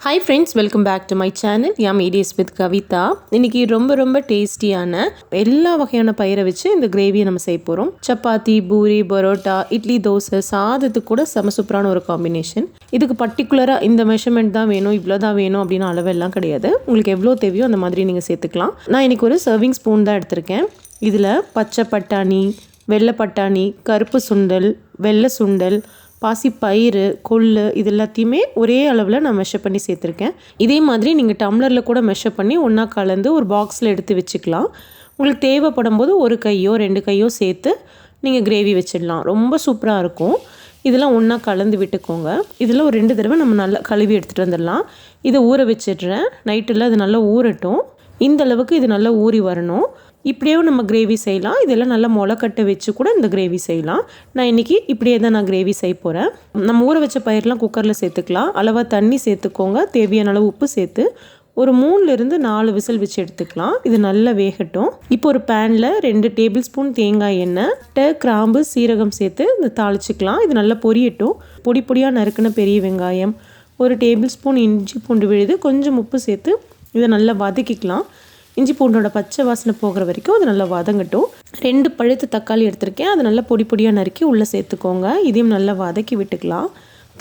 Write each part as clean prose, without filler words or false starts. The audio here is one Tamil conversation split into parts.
Hi friends, welcome back to my channel. Yummy Days with Kavita. இன்னைக்கு ரொம்ப டேஸ்டியான எல்லா வகையான பயிரை வச்சு இந்த கிரேவியை நம்ம செய்ய போகிறோம். சப்பாத்தி, பூரி, பரோட்டா, இட்லி, தோசை, சாதத்துக்கு கூட செம சூப்பரான ஒரு காம்பினேஷன். இதுக்கு பர்டிகுலராக இந்த மெஷர்மெண்ட் தான் வேணும், இவ்வளோ தான் வேணும் அப்படின்னு அளவெல்லாம் கிடையாது. உங்களுக்கு எவ்வளோ தேவையோ அந்த மாதிரி நீங்கள் சேர்த்துக்கலாம். நான் இன்றைக்கி ஒரு சர்விங் ஸ்பூன் தான் எடுத்திருக்கேன். இதில் பச்சை பட்டாணி, வெள்ளை பட்டாணி, கருப்பு சுண்டல், வெள்ளை சுண்டல், பாசி பயிறு, கொள்ளு இது எல்லாத்தையுமே ஒரே அளவில் நான் மெஷர் பண்ணி சேர்த்துருக்கேன். இதே மாதிரி நீங்கள் டம்ளரில் கூட மெஷர் பண்ணி ஒன்றா கலந்து ஒரு பாக்ஸில் எடுத்து வச்சுக்கலாம். உங்களுக்கு தேவைப்படும் போது ஒரு கையோ 2 கையோ சேர்த்து நீங்கள் கிரேவி வச்சிடலாம். ரொம்ப சூப்பராக இருக்கும். இதெல்லாம் ஒன்றா கலந்து விட்டுக்கோங்க. இதில் ஒரு 2 தடவை நம்ம நல்லா கழுவி எடுத்துகிட்டு வந்துடலாம். இதை ஊற வச்சிடுறேன். நைட்டில் அது நல்லா ஊறட்டும். இந்த அளவுக்கு இது நல்லா ஊறி வரணும். இப்படியே நம்ம கிரேவி செய்யலாம். இதெல்லாம் நல்லா முளைக்கட்டை வச்சு கூட இந்த கிரேவி செய்யலாம். நான் இன்றைக்கி இப்படியே தான் நான் கிரேவி செய்ய போகிறேன். நம்ம ஊற வச்ச பயிரெலாம் குக்கரில் சேர்த்துக்கலாம். அளவாக தண்ணி சேர்த்துக்கோங்க. தேவையான அளவு உப்பு சேர்த்து ஒரு 3-4 விசில் வச்சு எடுத்துக்கலாம். இது நல்லா வேகட்டும். இப்போ ஒரு பேனில் 2 டேபிள் ஸ்பூன் தேங்காய் எண்ணெய், கிராம்பு, சீரகம் சேர்த்து இந்த தாளிச்சிக்கலாம். இது நல்லா பொரியட்டும். பொடியாக நறுக்கின பெரிய வெங்காயம், ஒரு டேபிள் ஸ்பூன் இஞ்சி பூண்டு விழுது, கொஞ்சம் உப்பு சேர்த்து இதை நல்லா வதக்கிக்கலாம். இஞ்சி பூண்டோட பச்சை வாசனை போகிற வரைக்கும் அது நல்லா வதங்கட்டும். 2 பழுத்த தக்காளி எடுத்திருக்கேன். அதை நல்லா பொடியாக நறுக்கி உள்ளே சேர்த்துக்கோங்க. இதையும் நல்லா வதக்கி விட்டுக்கலாம்.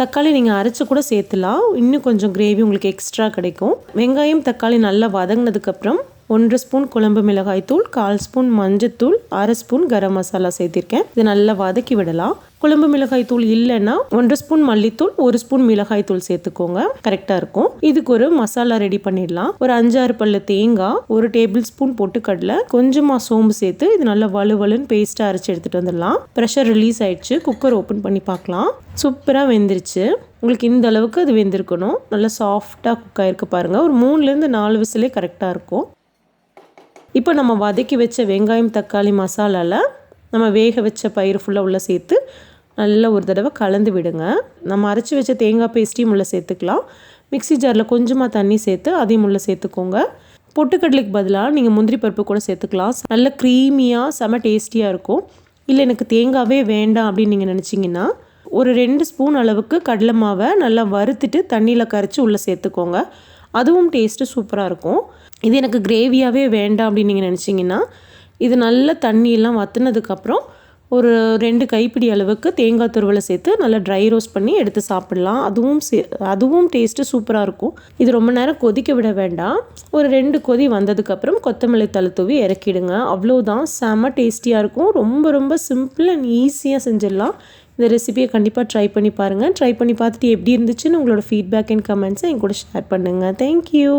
தக்காளி நீங்கள் அரைச்சி கூட சேர்த்துலாம். இன்னும் கொஞ்சம் கிரேவி உங்களுக்கு எக்ஸ்ட்ரா கிடைக்கும். வெங்காயம் தக்காளி நல்லா வதங்கினதுக்கப்புறம் 1 ஸ்பூன் குழம்பு மிளகாய் தூள், 1/4 ஸ்பூன் மஞ்சத்தூள், 1/2 ஸ்பூன் கரம் மசாலா சேர்த்திருக்கேன். இதை நல்லா வதக்கி விடலாம். குழம்பு மிளகாய் தூள் இல்லைன்னா 1 ஸ்பூன் மல்லித்தூள், 1 ஸ்பூன் மிளகாய் தூள் சேர்த்துக்கோங்க. கரெக்டாக இருக்கும். இதுக்கு ஒரு மசாலா ரெடி பண்ணிடலாம். ஒரு 5-6 பல்லு தேங்காய், 1 டேபிள் ஸ்பூன் பொட்டுக்கடலை, கொஞ்சமாக சோம்பு சேர்த்து இது நல்லா வலுவலுன்னு பேஸ்ட்டாக அரைச்சி எடுத்துகிட்டு வந்துடலாம். ப்ரெஷர் ரிலீஸ் ஆயிடுச்சு. குக்கர் ஓப்பன் பண்ணி பார்க்கலாம். சூப்பராக வெந்துருச்சு. உங்களுக்கு இந்த அளவுக்கு அது வெந்திருக்கணும். நல்லா சாஃப்டாக குக் ஆகிருக்கு பாருங்கள். ஒரு 3-4 விசிலே கரெக்டாக இருக்கும். இப்போ நம்ம வதக்கி வச்ச வெங்காயம் தக்காளி மசாலாவில் நம்ம வேக வச்ச பயிர் ஃபுல்லாக உள்ளே சேர்த்து நல்லா ஒரு தடவை கலந்து விடுங்க. நம்ம அரைச்சி வச்ச தேங்காய் பேஸ்ட்டையும் உள்ளே சேர்த்துக்கலாம். மிக்ஸி ஜாரில் கொஞ்சமாக தண்ணி சேர்த்து அதையும் உள்ளே சேர்த்துக்கோங்க. பொட்டுக்கடலைக்கு பதிலாக நீங்கள் முந்திரி பருப்பு கூட சேர்த்துக்கலாம். நல்ல க்ரீமியாக செம டேஸ்டியாக இருக்கும். இல்லை எனக்கு தேங்காவே வேண்டாம் அப்படின்னு நீங்கள் நினச்சிங்கன்னா ஒரு 2 ஸ்பூன் அளவுக்கு கடலை மாவை நல்லா வறுத்துட்டு தண்ணியில் கரைச்சி உள்ளே சேர்த்துக்கோங்க. அதுவும் டேஸ்ட்டு சூப்பராக இருக்கும். இது எனக்கு கிரேவியாகவே வேண்டாம் அப்படின்னு நீங்கள் நினச்சிங்கன்னா இது நல்ல தண்ணியெல்லாம் வற்றினதுக்கப்புறம் ஒரு 2 கைப்பிடி அளவுக்கு தேங்காய் துருவலை சேர்த்து நல்லா ட்ரை ரோஸ்ட் பண்ணி எடுத்து சாப்பிட்லாம். அதுவும் டேஸ்ட்டு சூப்பராக இருக்கும். இது ரொம்ப நேரம் கொதிக்க விட வேண்டாம். ஒரு 2 கொதி வந்ததுக்கப்புறம் கொத்தமல்லி தழை தூவி இறக்கிடுங்க. அவ்வளோதான். செம்ம டேஸ்டியாக இருக்கும். ரொம்ப சிம்பிள் அண்ட் ஈஸியாக செஞ்சிடலாம். இந்த ரெசிபியை கண்டிப்பாக ட்ரை பண்ணி பாருங்கள். ட்ரை பண்ணி பார்த்துட்டு எப்படி இருந்துச்சுன்னு உங்களோட ஃபீட்பேக் அண்ட் கமெண்ட்ஸை என் கூட ஷேர் பண்ணுங்கள். தேங்க்யூ.